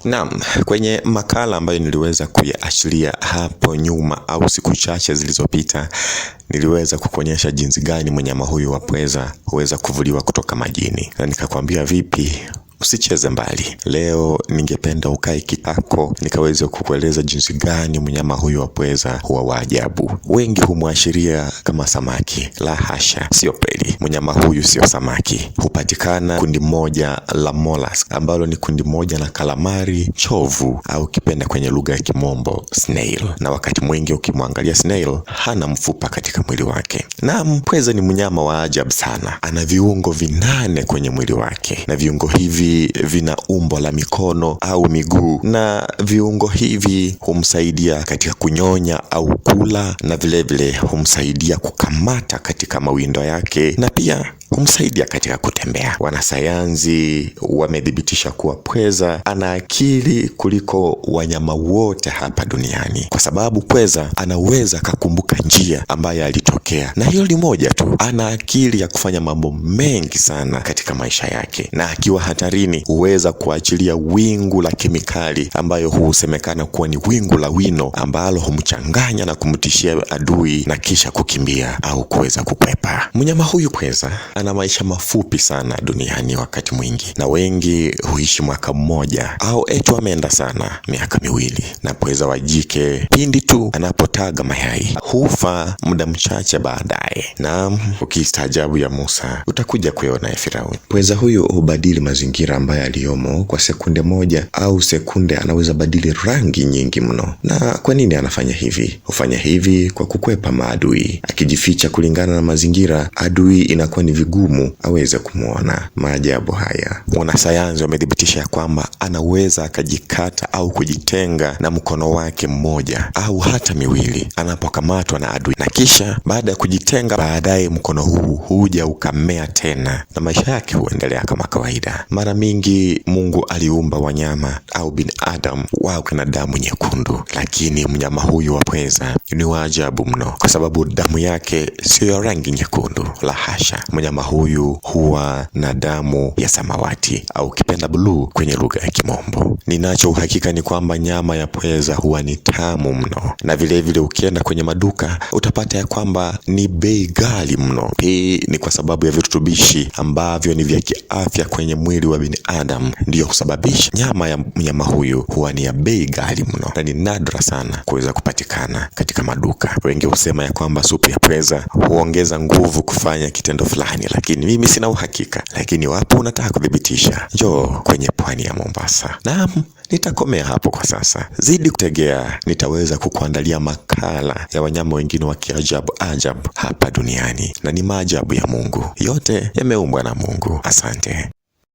Naam, kwenye makala ambayo niliweza kuyaashiria hapo nyuma au siku chache zilizopita, niliweza kukuonyesha jinsi gani mnyama huyu wa pweza huweza kuvuliwa kutoka majini. Na nikakwambia vipi usicheze mbali. Leo ningependa ukae kitako nikaweza kukueleza jinsi gani mnyama huyu wa pweza huwa wa ajabu. Wengi humwashiria kama samaki. La hasha, sio kweli. Mnyama huyu sio samaki. Hupatikana kundi moja la mollusk ambalo ni kundi moja la kalamari, chovu au kipenda kwenye lugha ya Kimombo snail. Na wakati mwingi ukimwangalia snail hana mfupa katika mwili wake. Naam, pweza ni mnyama wa ajabu sana. Ana viungo 8 kwenye mwili wake. Na viungo hivi vina umbo la mikono au miguu, na viungo hivi humsaidia katika kunyonya au kula, na vile vile humsaidia kukamata katika mawindo yake, na pia humsaidia katika kutembea. Wanasayansi wamedhibitisha kuwa pweza ana akili kuliko wanyama wote hapa duniani, kwa sababu pweza anaweza kukumbuka njia ambayo alitokea, na hilo ni moja tu. Ana akili ya kufanya mambo mengi sana katika maisha yake, na akiwa hatarini huweza kuachilia wingu la kemikali ambayo husemekana kuwa ni wingu la wino, ambalo humchanganya na kumtishia adui na kisha kukimbia au kuweza kukwepa. Mnyama huyu pweza ana maisha mafupi sana duniani wakati mwingi, na wengi huishi mwaka mmoja au ameenda sana miaka 2. Na pweza wa jike pindi tu anapotaga mayai hufa muda mchache baadaye. Na ukistaajabu ya Musa utakuja kuona ya Firauni. Pweza huyu hubadili mazingira ambayo aliyomo kwa sekunde moja au sekunde anaweza badili rangi nyingi mno. Na kwa nini anafanya hivi? Hufanya hivi kwa kukwepa maadui. Akijificha kulingana na mazingira, adui inakuwa ni vigumu aweze kumuona. Maajabu haya. Wanasayansi wamedhibitisha ya kwamba anaweza akajikata au kujitenga na mkono wake mmoja au hata 2 anapokamatwa na adui, na kisha baada ya kujitenga, baadaye mkono huu huja ukamea tena na maisha yake huendelea kama kawaida. Mara mingi Mungu aliumba wanyama au binadamu wao na damu nyekundu, lakini mnyama huyu wa pweza ni wa ajabu mno, kwa sababu damu yake sio ya rangi nyekundu. La hasha, mnyama huyu huwa na damu ya samawati au kipenda blue kwenye lugha ya Kimombo. Ninacho uhakika ni kwamba nyama ya pweza huwa ni tamu mno, na vile vile ukienda kwenye maduka utapata ya kwamba ni bei ghali mno. Hii ni kwa sababu ya virutubishi ambavyo ni vya kiafya kwenye mwili wa binadamu, ndiyo kusababisha nyama ya mnyama huyu huwa ni ya bei ghali mno, na ni nadra sana kuweza kupatikana katika maduka. Wengi husema ya kwamba supu ya pweza huongeza nguvu kufanya kitendo fulani, lakini mimi sina uhakika. Lakini wapo unataka kudhibitisha, njoo kwenye pwani ya Mombasa. Naam, nitakomea hapo kwa sasa. Zidi kutegea, nitaweza kukuandalia makala ya wanyama wengine wa kiajabu hapa duniani, na ni maajabu ya Mungu. Yote yameumbwa na Mungu. Asante.